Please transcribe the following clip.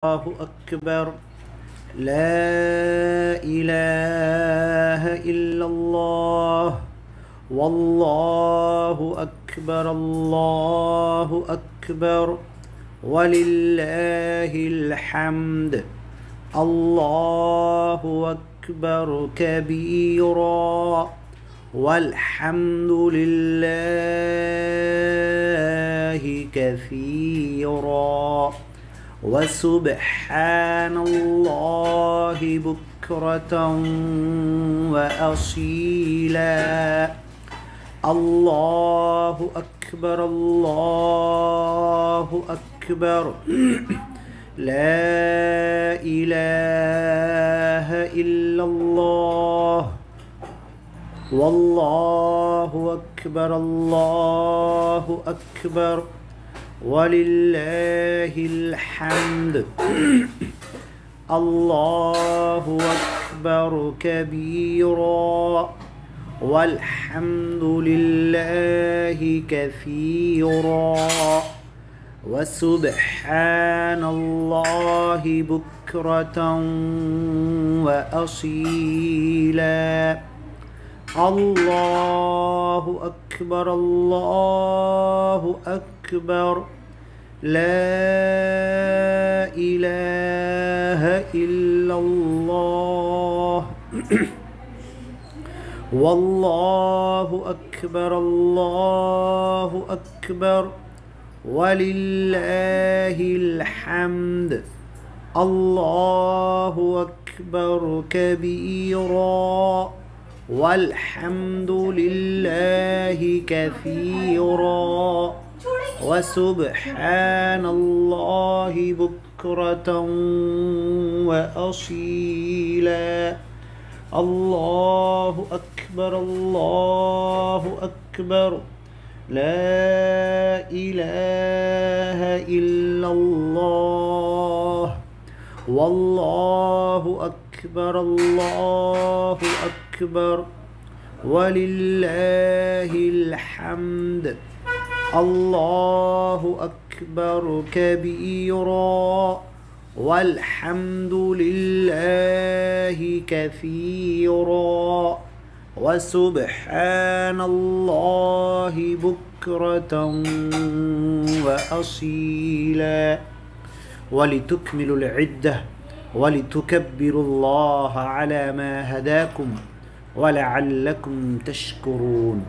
الله أكبر. لا إله إلا الله. والله أكبر. الله أكبر ولله الحمد. الله أكبر كبيرا والحمد لله كثيرا وسبحان الله بكرة وأصيلا. الله أكبر. الله أكبر. لا إله إلا الله. والله أكبر. الله أكبر ولله الحمد. الله أكبر كبيرا والحمد لله كثيرا وسبحان الله بكرة وأصيلا. الله أكبر. الله أكبر. لا إله إلا الله. والله أكبر. الله أكبر ولله الحمد. الله أكبر كبيرا والحمد لله كثيرا وسبحان الله بكرة وأصيلا. الله أكبر. الله أكبر. لا إله إلا الله. والله أكبر. الله أكبر ولله الحمد. الله أكبر كبيرا والحمد لله كثيرا وسبحان الله بكرة وأصيلا. ولتكملوا العدة ولتكبروا الله على ما هداكم ولعلكم تشكرون.